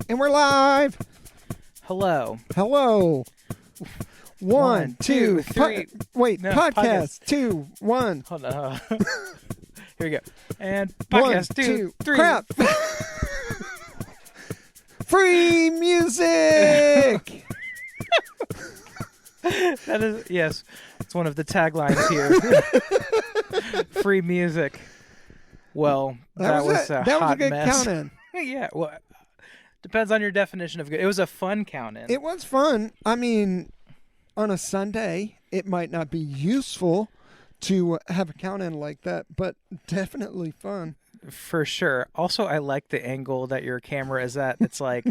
And we're live. Hello. Hello. One, two, three. Wait, No, podcast. 2, 1. Hold on. Here we go. And podcast 2, 3. Crap. Free music. That is, yes, it's one of the taglines here. Free music. Well, that was a that was hot a good mess. count-in. Yeah, well, depends on your definition of good. It was a fun count-in. It was fun. I mean, on a Sunday, it might not be useful to have a count-in like that, but definitely fun. For sure. Also, I like the angle that your camera is at. It's like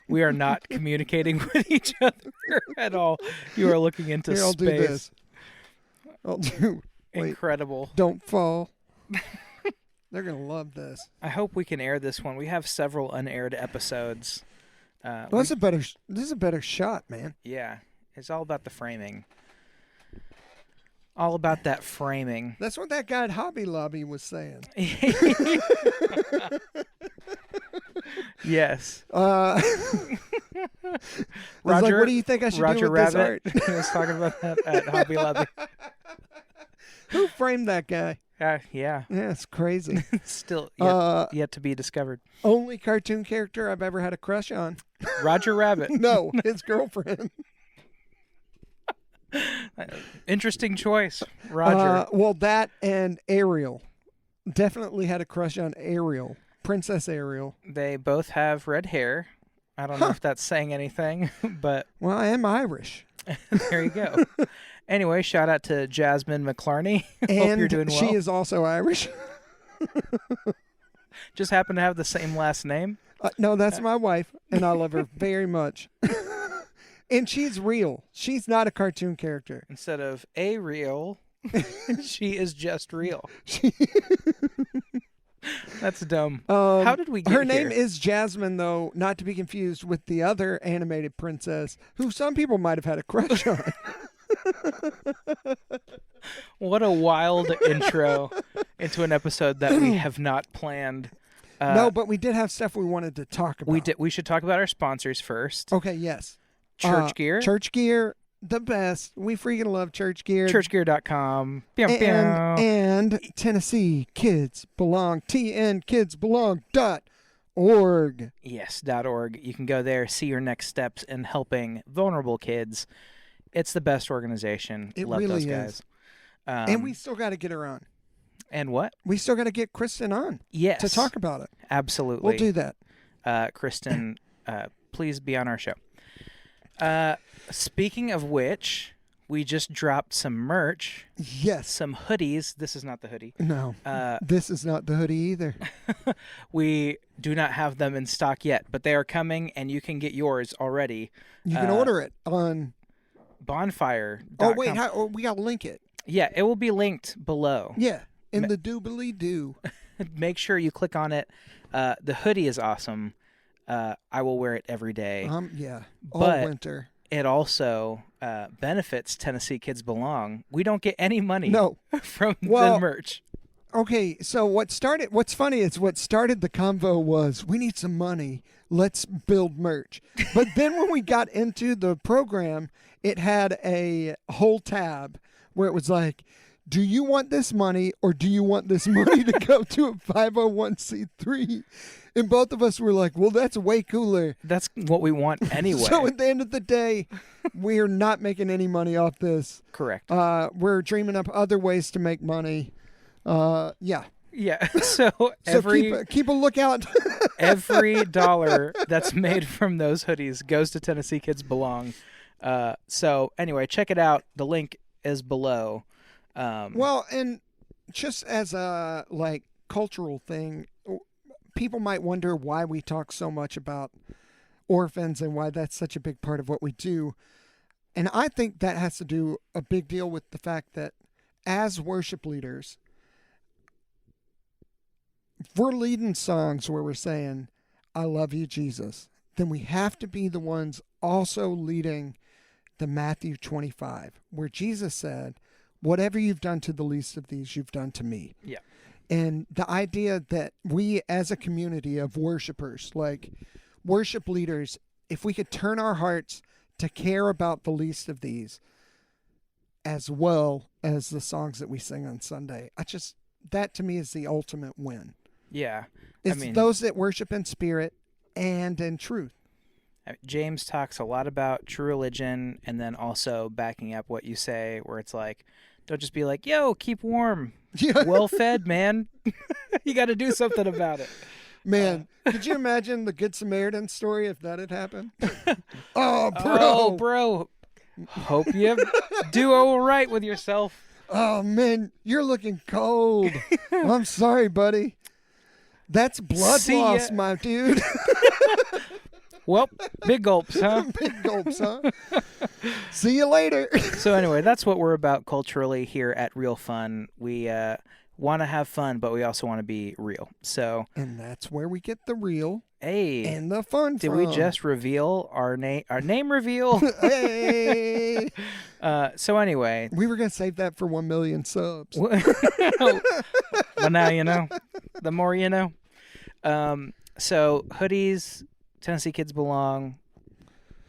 we are not communicating with each other at all. You are looking into Here, I'll space. do this. I'll do. Wait, Incredible. don't fall. They're gonna love this. I hope we can air this one. We have several unaired episodes. Well, this is a better shot, man. Yeah, it's all about the framing. All about that framing. That's what that guy at Hobby Lobby was saying. Yes. I was like, what do you think I should Roger do with Rabbit this art? was talking about that at Hobby Lobby. Who framed that guy? Yeah. Yeah, it's crazy. Still yet to be discovered. Only cartoon character I've ever had a crush on. Roger Rabbit. No, his girlfriend. Interesting choice, Roger. Well, that and Ariel. Definitely had a crush on Ariel. Princess Ariel. They both have red hair. I don't know if that's saying anything, but Well, I am Irish. there you go. Anyway, shout out to Jasmine McClarney. Hope you're doing well. She is also Irish. Just happen to have the same last name. No, that's my wife, and I love her very much. And she's real. She's not a cartoon character. Instead of a real, she is just real. That's dumb. How did we get her here? name is Jasmine, though, not to be confused with the other animated princess, who some people might have had a crush on. What a wild intro into an episode that we have not planned. No, but we did have stuff we wanted to talk about. We should talk about our sponsors first. Okay, yes. Church Gear. Church Gear, the best. We freaking love Church Gear. Churchgear.com. And Tennessee Kids Belong. TNKidsBelong.org. Yes, .org. You can go there, see your next steps in helping vulnerable kids. It's the best organization. It Love really those guys. is. And we still got to get her on. And what? We still got to get Kristen on Yes. to talk about it. Absolutely. We'll do that. Kristen, please be on our show. Speaking of which, we just dropped some merch, Yes. some hoodies. This is not the hoodie. No. This is not the hoodie either. We do not have them in stock yet, but they are coming, and you can get yours already. You can order it on Bonfire.com. Oh, wait. We got to link it. Yeah, it will be linked below. Yeah. In the doobly-doo. Make sure you click on it. The hoodie is awesome. I will wear it every day. Yeah. All But winter. it also benefits Tennessee Kids Belong. We don't get any money No. from Well, the merch. Okay, so what's funny is what started the convo was we need some money. Let's build merch. But then when we got into the program, it had a whole tab where it was like, do you want this money or do you want this money to go to a 501c3? And both of us were like, well, that's way cooler. That's what we want anyway. So at the end of the day, we're not making any money off this. Correct. We're dreaming up other ways to make money. Yeah. Yeah. So keep a lookout. every dollar that's made from those hoodies goes to Tennessee Kids Belong. So anyway, check it out. The link is below. Well, and just as a cultural thing, people might wonder why we talk so much about orphans and why that's such a big part of what we do. And I think that has to do a big deal with the fact that as worship leaders, if we're leading songs where we're saying, I love you, Jesus, then we have to be the ones also leading the Matthew 25, where Jesus said, whatever you've done to the least of these, you've done to me. Yeah. And the idea that we as a community of worshipers, worship leaders, if we could turn our hearts to care about the least of these as well as the songs that we sing on Sunday, that to me is the ultimate win. Yeah. It's those that worship in spirit and in truth. James talks a lot about true religion, and then also backing up what you say, where it's like, don't just be like, yo, keep warm. Yeah. Well fed, man. You got to do something about it. Man, could you imagine the Good Samaritan story if that had happened? Oh, bro. Oh, bro. Hope you do all right with yourself. Oh, man, you're looking cold. I'm sorry, buddy. That's blood See loss, ya. my dude. Well, big gulps, huh? Big gulps, huh? See you later. So anyway, that's what we're about culturally here at Real Fun. We want to have fun, but we also want to be real. So, And that's where we get the real hey, and the fun did from. we just reveal our name reveal? Hey. So anyway, We were going to save that for 1 million subs. well, now you know. The more you know. So hoodies, Tennessee Kids Belong.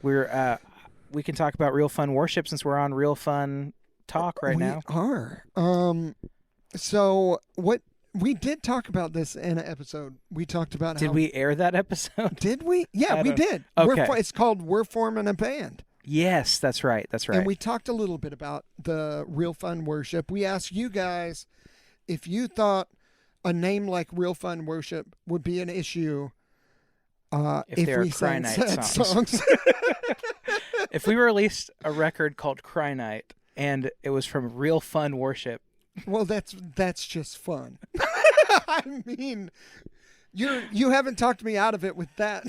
We can talk about Real Fun Worship since we're on Real Fun Talk right now. We are. So what we did talk about this in an episode. We talked about Did we air that episode? Did we? Yeah, I we don't- did. Okay. It's called We're Forming a Band. Yes, that's right. That's right. And we talked a little bit about the Real Fun Worship. We asked you guys if you thought a name like Real Fun Worship would be an issue If they we are Cry sang Night sad songs. If we released a record called Cry Night and it was from Real Fun Worship, Well, that's just fun. I mean, you haven't talked me out of it with that.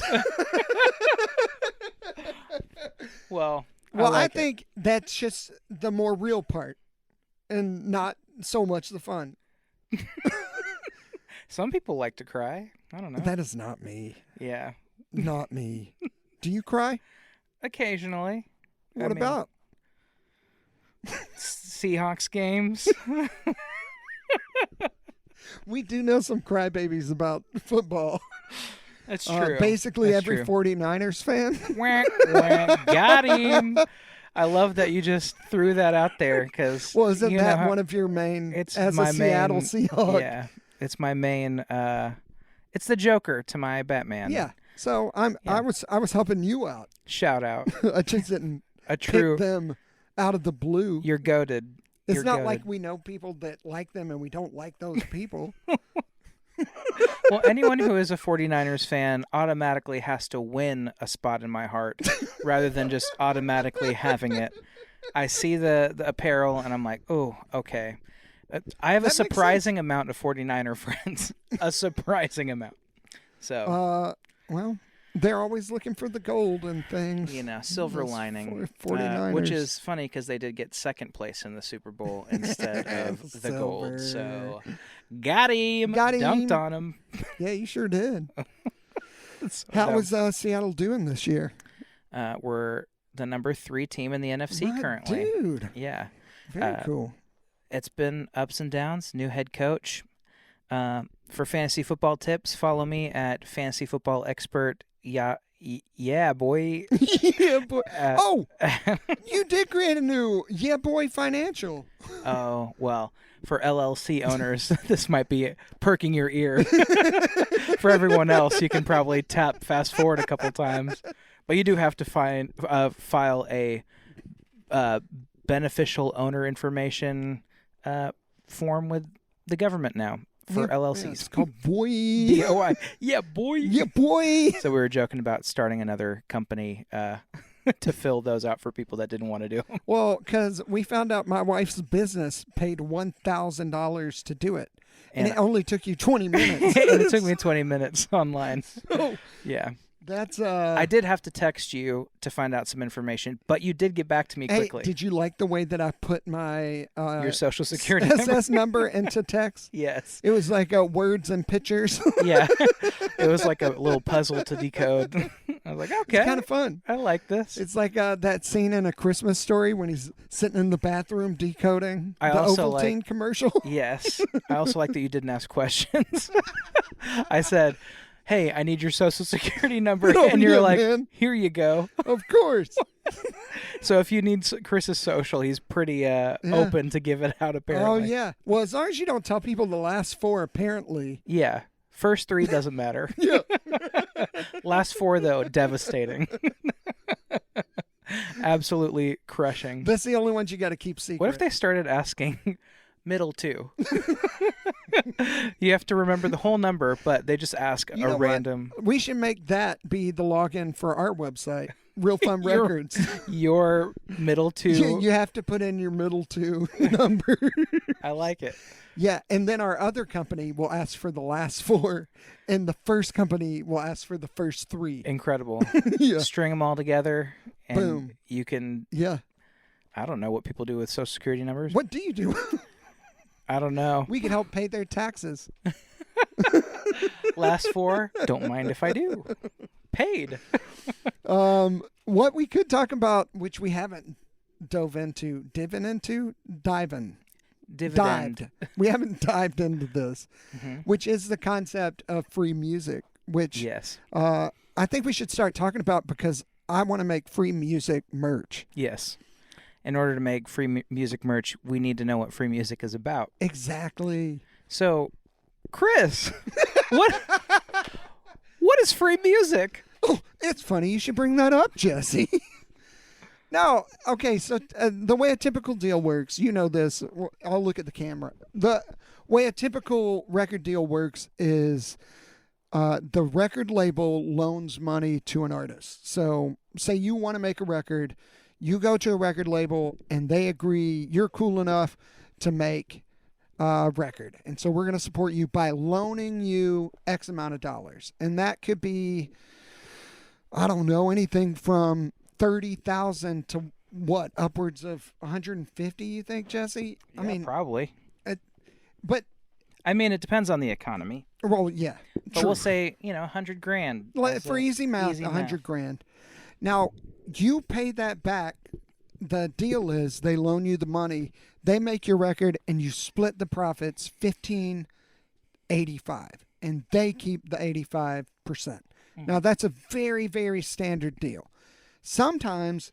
well, I think that's just the more real part, and not so much the fun. some people like to cry. I don't know. That is not me. Yeah, Not me. Do you cry? occasionally. What about? Seahawks games? We do know some crybabies about football. That's true. Basically, That's every true. 49ers fan. Whack, whack. Got him. I love that you just threw that out there because. Well, isn't that one of your main? It's as my a Seattle main, Seahawk. Yeah, it's my main. It's the Joker to my Batman. Yeah. So I was helping you out. Shout out. I just didn't A true. pick them out of the blue. You're goated. It's You're not goated. like we know people that like them and we don't like those people. Well, anyone who is a 49ers fan automatically has to win a spot in my heart rather than just automatically having it. I see the apparel and I'm like, oh, okay. I have That a makes surprising amount of 49er friends. A surprising amount. So, Well, they're always looking for the gold and things. silver Those lining. 49ers. Which is funny because they did get second place in the Super Bowl instead of the gold. So, got him. Got him. Dunked on him. Yeah, you sure did. So How dumb. was Seattle doing this year? We're the number 3 team in the NFC My currently. Dude, Yeah. very cool. It's been ups and downs. New head coach. For fantasy football tips, follow me at Fantasy Football Expert. Yeah, boy. Yeah, boy. Uh, You did create a new Yeah Boy Financial. Oh, well, for LLC owners, this might be perking your ear. For everyone else, you can probably tap fast forward a couple times. But you do have to file a beneficial owner information form with the government now for LLCs. Yeah, it's called Boy. DOI. Yeah, boy. Yeah, boy. So we were joking about starting another company to fill those out for people that didn't want to do them. Well, because we found out my wife's business paid $1,000 to do it. And it only took you 20 minutes. And it took me 20 minutes online. Oh, Yeah. that's I did have to text you to find out some information, but you did get back to me Hey, quickly. did you like the way that I put my Your social security number? SS number into text? Yes. It was like words and pictures. Yeah. It was like a little puzzle to decode. I was like, okay. It's kind of fun. I like this. It's like that scene in A Christmas Story when he's sitting in the bathroom decoding I the also Ovaltine like- commercial. Yes. I also like that you didn't ask questions. I said, hey, I need your social security number. Oh, And you're yeah, like, man. here you go. Of course. So if you need Chris's social, he's pretty open to give it out, apparently. Oh, yeah. Well, as long as you don't tell people the last four, apparently. Yeah. First three doesn't matter. Yeah. Last four, though, devastating. Absolutely crushing. That's the only ones you got to keep secret. What if they started asking middle two? You have to remember the whole number, but they just ask You know a what? random. We should make that be the login for our website, Real Fun Your- Records. Your middle two. You have to put in your middle two number. I like it. Yeah, and then our other company will ask for the last four, and the first company will ask for the first three. Incredible. Yeah, String them all together, and Boom. you can. yeah. I don't know what people do with social security numbers. What do you do? I don't know. We can help pay their taxes. Last four. Don't mind if I do. Paid. What we could talk about, which we haven't diving. Dividend. Dived. We haven't dived into this, Mhm. which is the concept of free music, which Yes. I think we should start talking about because I want to make free music merch. Yes. In order to make free music merch, we need to know what free music is about. Exactly. So, Chris, what is free music? Oh, it's funny you should bring that up, Jesse. No, okay, so the way a typical deal works, you know this. I'll look at the camera. The way a typical record deal works is the record label loans money to an artist. So, say you want to make a record, you go to a record label, and they agree you're cool enough to make a record. And so we're going to support you by loaning you X amount of dollars. And that could be, I don't know, anything from 30,000 to what, upwards of 150, you think, Jesse? Yeah, I mean, probably. but, I mean, it depends on the economy. well, yeah. But true. we'll say, $100 grand. as For a easy math, easy 100 grand. Now, you pay that back. The deal is they loan you the money, they make your record, and you split the profits 15/85, and they keep the 85%. Now, that's a very, very standard deal. Sometimes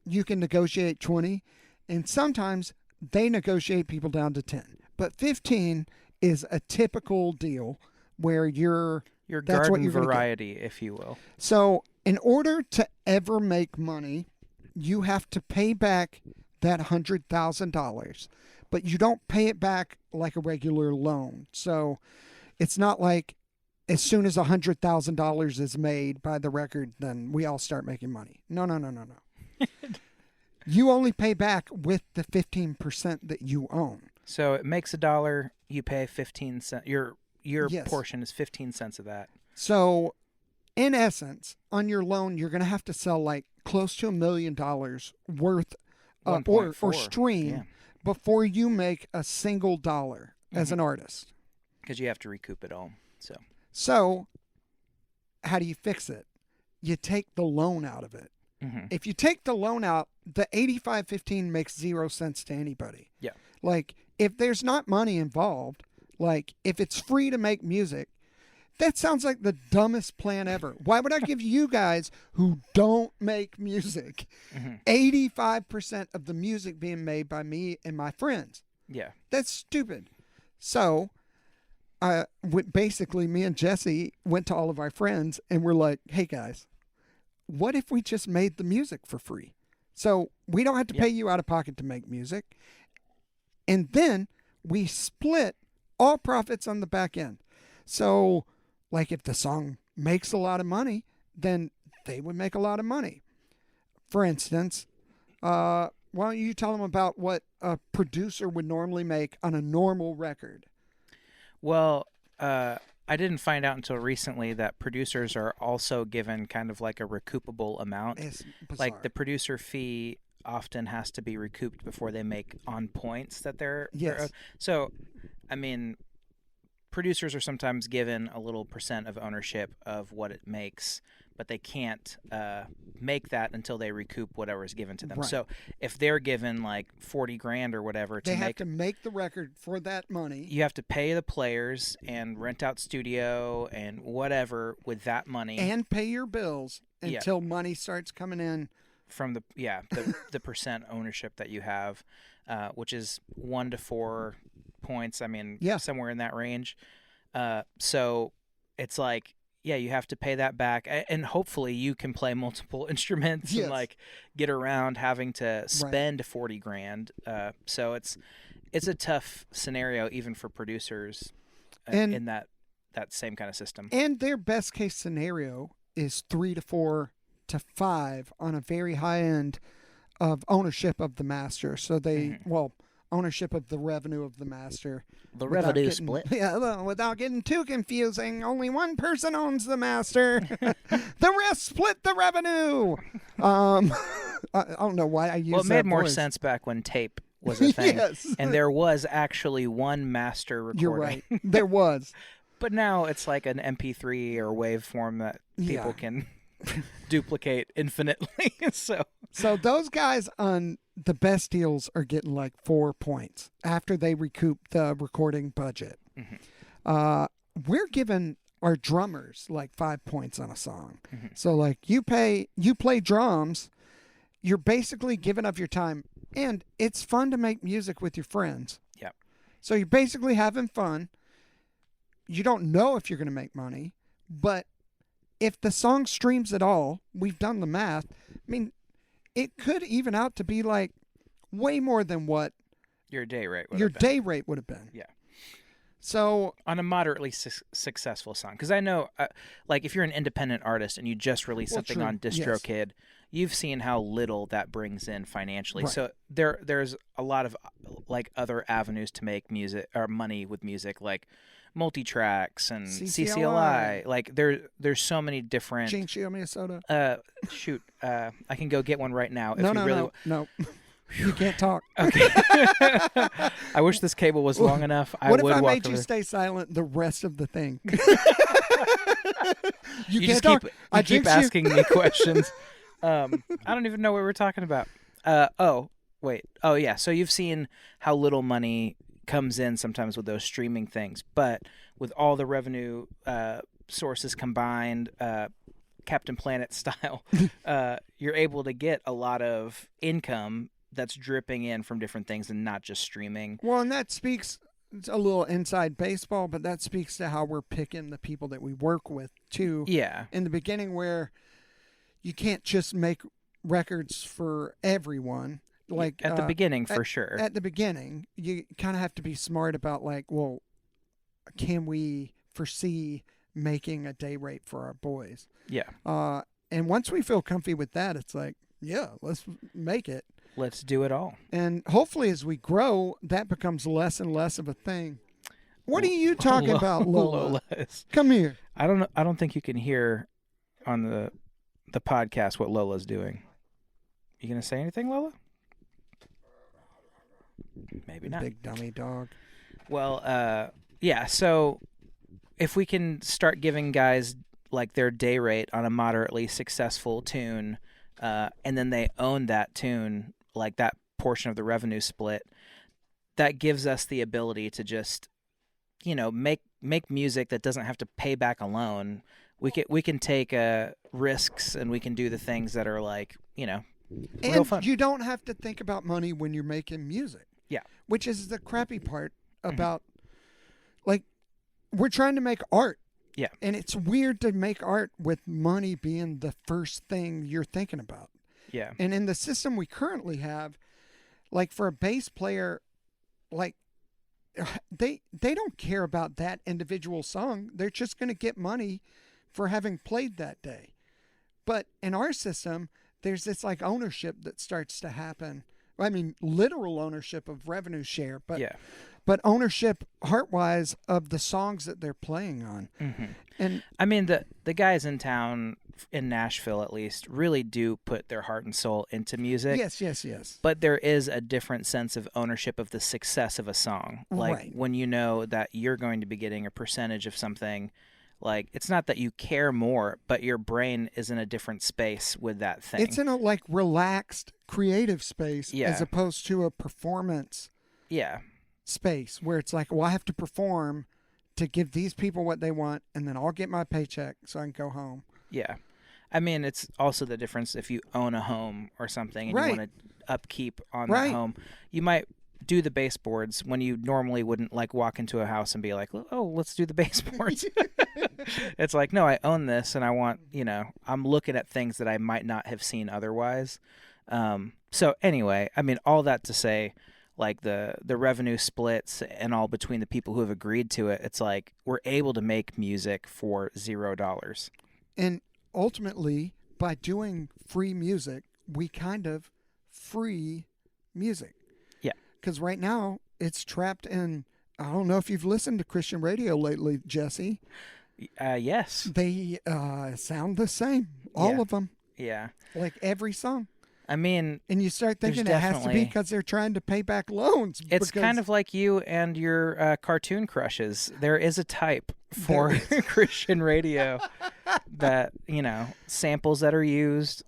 you can negotiate 20, and sometimes they negotiate people down to 10. But 15 is a typical deal where Your that's what garden you're gonna get. variety, if you will. So, in order to ever make money, you have to pay back that $100,000, but you don't pay it back like a regular loan. So, it's not like as soon as $100,000 is made by the record, then we all start making money. No. You only pay back with the 15% that you own. So it makes $1, you pay 15 cents. Your Yes. portion is 15 cents of that. So, in essence, on your loan, you're going to have to sell like close to $1 million worth or 1.4, stream yeah. before you make a single dollar as an artist. Because you have to recoup it all. So, how do you fix it? You take the loan out of it. Mm-hmm. If you take the loan out, the 85/15 makes 0 cents to anybody. Yeah. Like, if there's not money involved, like if it's free to make music, that sounds like the dumbest plan ever. Why would I give you guys who don't make music 85% of the music being made by me and my friends? Yeah. That's stupid. So, basically, me and Jesse went to all of our friends and we're like, hey guys, what if we just made the music for free? So we don't have to pay you out of pocket to make music. And then we split all profits on the back end. So, like, if the song makes a lot of money, then they would make a lot of money. For instance, why don't you tell them about what a producer would normally make on a normal record? Well, I didn't find out until recently that producers are also given kind of like a recoupable amount. It's bizarre. Like the producer fee often has to be recouped before they make on points that they're Yes. so, I mean, producers are sometimes given a little percent of ownership of what it makes, but they can't make that until they recoup whatever is given to them. Right. So if they're given like 40 grand or whatever They have to make the record for that money. you have to pay the players and rent out studio and whatever with that money And pay your bills Yeah. until money starts coming in. from the percent ownership that you have, which is 1 to 4 points. I mean, Yeah. somewhere in that range. So it's like, yeah, you have to pay that back, and hopefully you can play multiple instruments Yes. and like get around having to spend 40 grand. So it's a tough scenario even for producers And- in that same kind of system. And their best case scenario is 3 to 4 to 5 on a very high end of ownership of the master. So they, ownership of the revenue of the master. The Without revenue getting- split. Yeah, well, without getting too confusing, only one person owns the master. The rest split the revenue. I don't know why I use that. Well, it made more voice. sense back when tape was a thing, Yes. and there was actually one master recording. You're right. There was. But now it's like an MP3 or waveform that people Yeah. can duplicate infinitely. So those guys on the best deals are getting like 4 points after they recoup the recording budget. We're giving our drummers like 5 points on a song. So like you play drums, you're basically giving up your time, and it's fun to make music with your friends. Yep. So you're basically having fun. You don't know if you're going to make money, but if the song streams at all, we've done the math. I mean, it could even out to be like way more than what your day rate would your have been. day rate would have been. Yeah. So On a moderately successful song. Because I know, like, if you're an independent artist and you just release something true. on DistroKid, you've seen how little that brings in financially. Right. So there's a lot of, like, other avenues to make music or money with music, like multi-tracks and CCLI. Like, there's so many different... Gene, show me a soda. I can go get one right now. No. You can't talk. Okay. I wish this cable was long enough. What if would I walk made you over. stay silent the rest of the thing? You can't just talk. keep I keep jinxed you. asking me questions. I don't even know what we're talking about. Oh yeah. So you've seen how little money comes in sometimes with those streaming things, but with all the revenue sources combined, Captain Planet style, you're able to get a lot of income that's dripping in from different things and not just streaming. Well, and that speaks, it's a little inside baseball, but that speaks to how we're picking the people that we work with, too. Yeah. In the beginning, where you can't just make records for everyone. Like At the beginning, for sure. At the beginning, you kind of have to be smart about, like, well, can we foresee making a day rate for our boys? Yeah. And once we feel comfy with that, it's like, yeah, let's make it. Let's do it all. And hopefully as we grow, that becomes less and less of a thing. What are you talking about, Lola? Lola is- Come here. I don't think you can hear on the podcast what Lola's doing. You gonna say anything, Lola? Maybe not. Big dummy dog. Well, yeah. So if we can start giving guys like their day rate on a moderately successful tune, and then they own that tune, like that portion of the revenue split, that gives us the ability to just, make music that doesn't have to pay back a loan. We can take risks, and we can do the things that are like, real And fun. you don't have to think about money when you're making music. Yeah. Which is the crappy part about, like, we're trying to make art. Yeah. And it's weird to make art with money being the first thing you're thinking about. Yeah. And in the system we currently have, like, for a bass player, like, they don't care about that individual song. They're just going to get money for having played that day. But in our system, there's this, like, ownership that starts to happen. I mean, literal ownership of revenue share, but Yeah. but ownership heart-wise of the songs that they're playing on. Mm-hmm. And I mean, the guys in town, in Nashville at least, really do put their heart and soul into music. yes. But there is a different sense of ownership of the success of a song. Like Right. when you know that you're going to be getting a percentage of something, like it's not that you care more, but your brain is in a different space with that thing. It's in a like relaxed creative space Yeah. as opposed to a performance Yeah. space where it's like, well, I have to perform to give these people what they want, and then I'll get my paycheck so I can go home. Yeah. I mean, it's also the difference if you own a home or something and Right. you want to upkeep on Right. that home. You might do the baseboards when you normally wouldn't like walk into a house and be like, oh, let's do the baseboards. It's like, no, I own this and I want, I'm looking at things that I might not have seen otherwise. So anyway, I mean, all that to say, like the revenue splits and all between the people who have agreed to it, it's like we're able to make music for $0. And ultimately, by doing free music, we kind of free music. Yeah. Because right now, it's trapped in, I don't know if you've listened to Christian radio lately, Jesse. Yes. They sound the same, all Yeah. of them, Yeah. like every song. I mean, And you start thinking it There's has to be definitely- because they're trying to pay back loans. it's kind of like you and your cartoon crushes. There is a type for Christian radio that, samples that are used,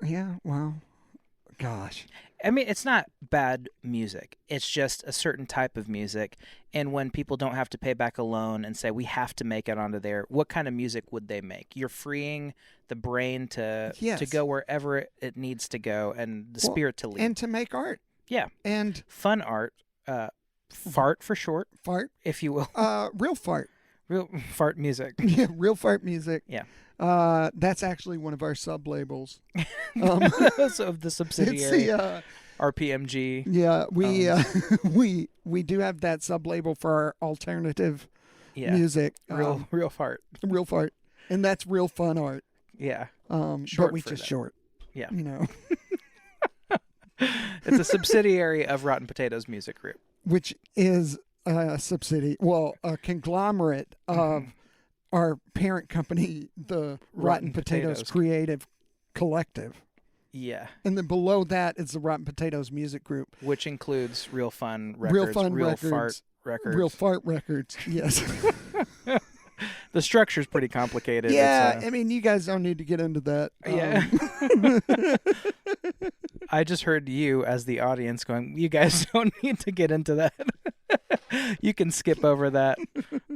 Yeah, well, gosh. I mean, it's not bad music. It's just a certain type of music. And when people don't have to pay back a loan and say, we have to make it onto there, what kind of music would they make? You're freeing the brain to Yes. go wherever it needs to go and the Well, spirit to lead. And to make art. Yeah. And Fun art, fart for short, fart, if you will. real fart. Real fart music. Yeah, real fart music. Yeah. That's actually one of our sub labels. So of the It's subsidiary the RPMG. yeah, we do have that sub label for our alternative Yeah. music. Real fart. Real fart. And that's real fun art. Yeah. But Short we for just that. short. Yeah. It's a subsidiary of Rotten Potatoes Music Group. which is a subsidy, a conglomerate of our parent company, the Rotten Potatoes Creative Collective. Yeah. And then below that is the Rotten Potatoes Music Group. Which includes Real Fun Records, Real Fun Real Records, Fart Records. Real Fart Records, yes. The structure's pretty complicated. Yeah, It's, I mean, you guys don't need to get into that. I just heard you as the audience going, you guys don't need to get into that. You can skip over that.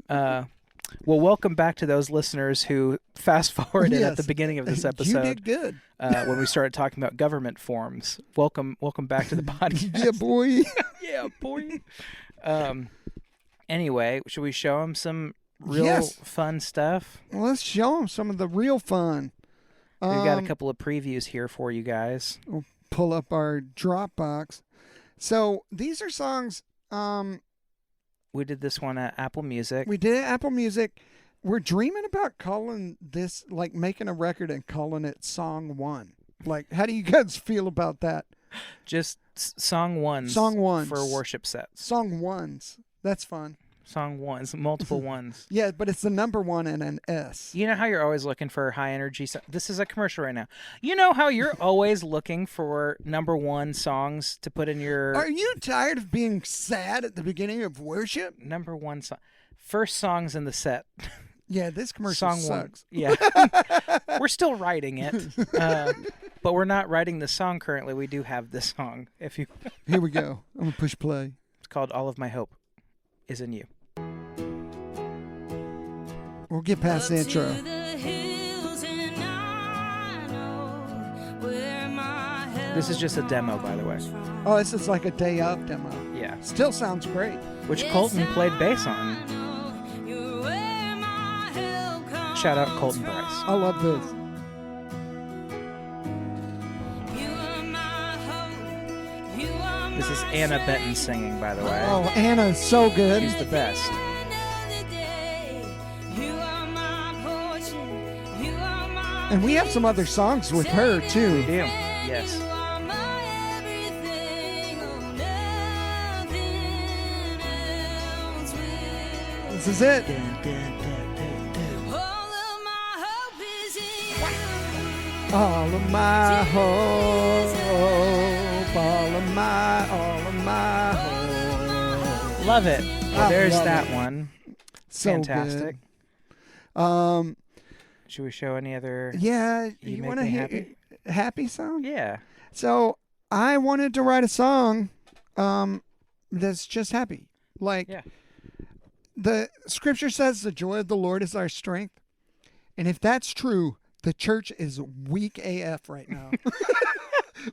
Well, welcome back to those listeners who fast-forwarded at the Yes. beginning of this You episode. did good. When we started talking about government forms. Welcome back to the podcast. Yeah, boy. Yeah, boy. Anyway, should we show them some real Yes. fun stuff? Well, let's show them some of the real fun. We've got a couple of previews here for you guys. We'll pull up our Dropbox. So these are songs. We did this one at Apple Music. We did it at Apple Music. We're dreaming about calling this, like making a record and calling it Song 1. Like, how do you guys feel about that? Just song ones. Song ones. For worship sets. Song 1s. That's fun. Song ones, multiple ones. Yeah, but it's the number 1 and an S. You know how you're always looking for high energy this is a commercial right now. You know how you're always looking for number 1 songs to put in your Are you tired of being sad at the beginning of worship? number 1 song? First songs in the set. Yeah, this commercial Song sucks. 1. Yeah. We're still writing it. But we're not writing the song currently. We do have this song. Here we go. I'm going to push play. It's called All of My Hope Is in You. We'll get past the intro. This is just a demo, by the way. Oh, this is like a day of demo. Yeah. Still sounds great. Which Colton played bass on. Shout out Colton Bryce. I love this. This is Anna Benton singing, by the way. Oh, Anna's so good. She's the best. And we have some other songs with her, We too. do. Yes. This is it. All of my hope, all of my hope. Love it. Well, there's love that it. one. So Fantastic. good. Should we show any other? Yeah, You you Make want to Me hear Happy? happy song? Yeah. So I wanted to write a song that's just happy. Like Yeah. the scripture says the joy of the Lord is our strength. And if that's true, the church is weak AF right now.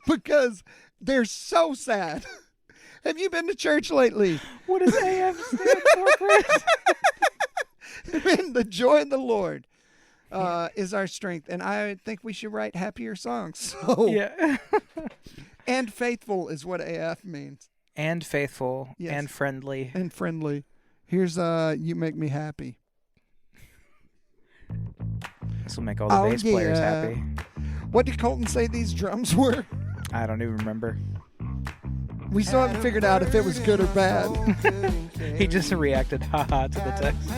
Because they're so sad. Have you been to church lately? What does AF stand for, Chris? Man, the joy of the Lord is our strength. And I think we should write happier songs. So, Yeah. And faithful is what AF means. And faithful. Yes. And friendly. And friendly. Here's You Make Me Happy. This will make all the bass players happy. What did Colton say these drums were? I don't even remember. We still haven't figured out if it was good or bad. He just reacted haha to the text.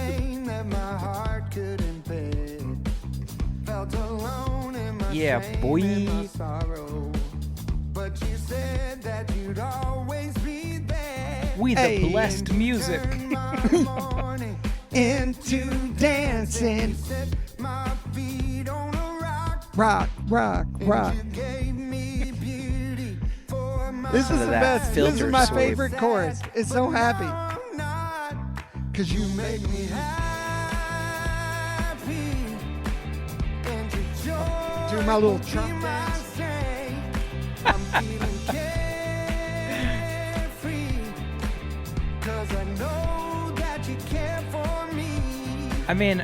Yeah, boy. We the Hey. blessed music. Into dancing. Rock, rock, rock. This is Listen to the that best. This filter is my sweep. favorite chorus. It's so happy. Cause you make me happy. Do my little Trump dance. I'm feeling carefree. Cause I know that you care for me. I mean,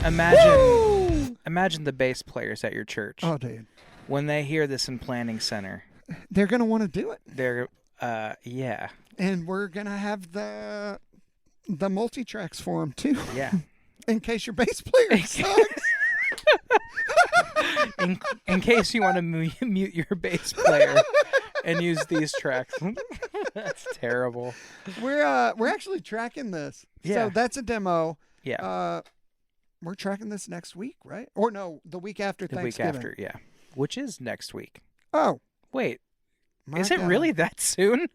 imagine the bass players at your church. Oh, dude. When they hear this in planning center, They're going to want to do it. they're yeah. And we're going to have the multi-tracks for them, too. Yeah. In case your bass player sucks. In case you want to mute your bass player and use these tracks. That's terrible. We're actually tracking this. Yeah. So that's a demo. Yeah. We're tracking this next week, right? Or no, the week after The week Thanksgiving. after, yeah. Which is next week. Oh, Wait, my is it God. really that soon?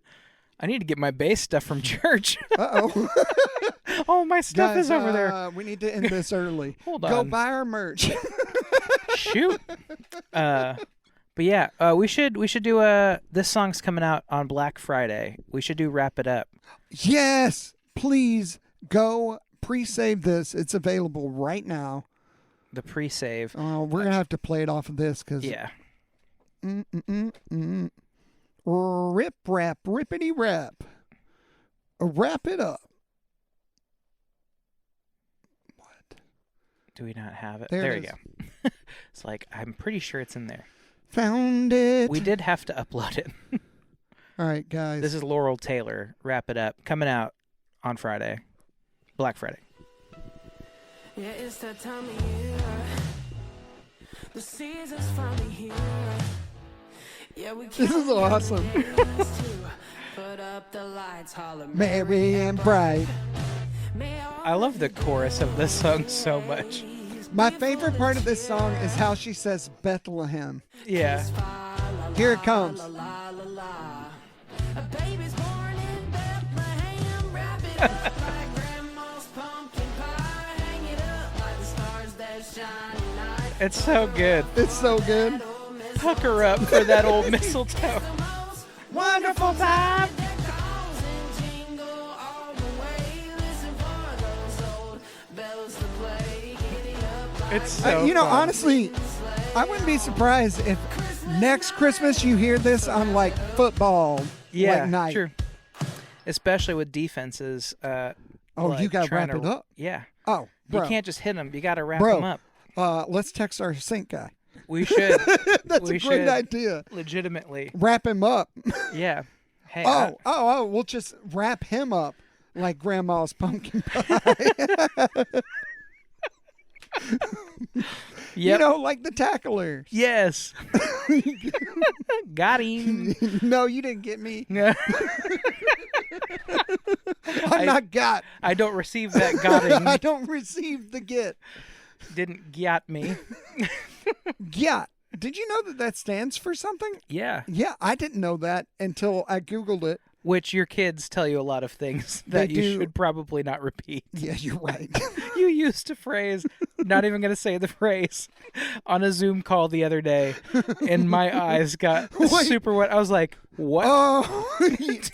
I need to get my bass stuff from church. Uh-oh. Oh, my stuff Guys, is over there. we need to end this early. Hold Go on. buy our merch. Shoot. But yeah, we should do this song's coming out on Black Friday. We should do Wrap It Up. Yes, please go pre-save this. It's available right now. The pre-save. We're going to have to play it off of this because... Yeah. Rip, rap, rippity, rap. Wrap it up. What? Do we not have it? There There it you is. go. It's like, I'm pretty sure it's in there. Found it. We did have to upload it. All right, guys. This is Laurel Taylor. Wrap It Up. Coming out on Friday. Black Friday. Yeah, it's that time of year. The season's finally here. Yeah, we This is awesome. Put up the lights, holler Merry and bright. I love the chorus of this song so much. My favorite part of this song is how she says Bethlehem. Yeah. Here it comes. A baby's born in Bethlehem. Wrap it up like grandma's pumpkin pie. Hang it up like the stars that shine tonight. It's so good. It's so good. Pucker up for that old mistletoe. Wonderful time. It's so You know, fun. honestly, I wouldn't be surprised if next Christmas you hear this on like football Yeah, night. true. Especially with defenses. Oh, like, you got to trying wrap it up. Yeah. Oh, bro. You can't just hit them. You got to wrap Bro. them up. Let's text our sync guy. We should. That's We a great should. idea. Legitimately. Wrap him up. Yeah. Hey. Oh, we'll just wrap him up like grandma's pumpkin pie. You Yep. know, like the tacklers. Yes. Got him. No, you didn't get me. I'm not got. I don't receive that gotting. I don't receive the get. Didn't get me. Yeah. Did you know that that stands for something? Yeah. Yeah, I didn't know that until I Googled it. Which your kids tell you a lot of things that They you do. should probably not repeat. Yeah, you're right. You used a phrase, not even going to say the phrase, on a Zoom call the other day, and my eyes got Wait. super wet. I was like, what? Oh,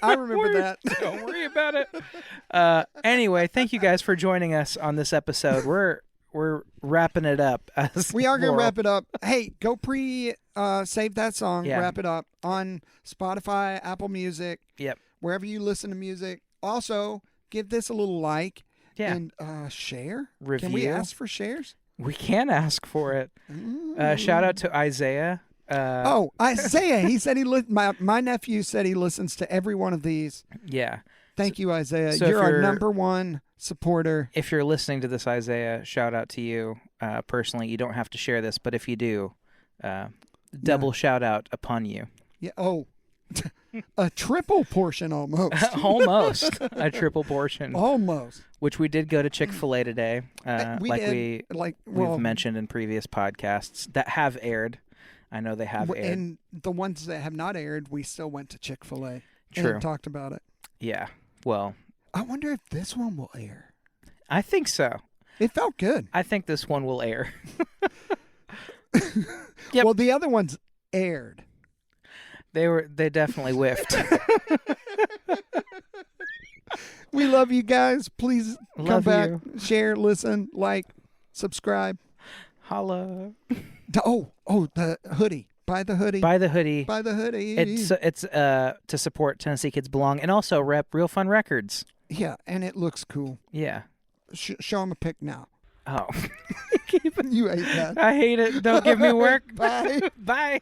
I remember that. Don't worry about it. Anyway, thank you guys for joining us on this episode. We're wrapping it up. As We are going to Laurel. wrap it up. Hey, go save that song, Yeah. wrap it up on Spotify, Apple Music, Yep. wherever you listen to music. Also, give this a little like Yeah. and share. Can we Review. ask for shares? We can ask for it. Shout out to Isaiah. Oh, Isaiah, he said my nephew said he listens to every one of these. Yeah. Thank you, Isaiah. So if you're our you're- number one supporter. If you're listening to this, Isaiah, shout out to you personally. You don't have to share this, but if you do, double shout out upon you. Yeah. Oh, a triple portion almost. Almost a triple portion, Almost. which we did go to Chick-fil-A today, We like did, we've mentioned in previous podcasts that have aired. I know they have aired. And the ones that have not aired, we still went to Chick-fil-A True. and talked about it. Yeah. Well, I wonder if this one will air. I think so. It felt good. I think this one will air. Yep. Well, the other ones aired. They definitely whiffed. We love you guys. Please come Love back, you. share, listen, like, subscribe. Holla. Oh, the hoodie. Buy the hoodie. Buy the hoodie. Buy the hoodie. It's to support Tennessee Kids Belong and also rep Real Fun Records. Yeah, and it looks cool. Yeah. Show them a pic now. Oh. You hate that. I hate it. Don't give me work. Bye. Bye.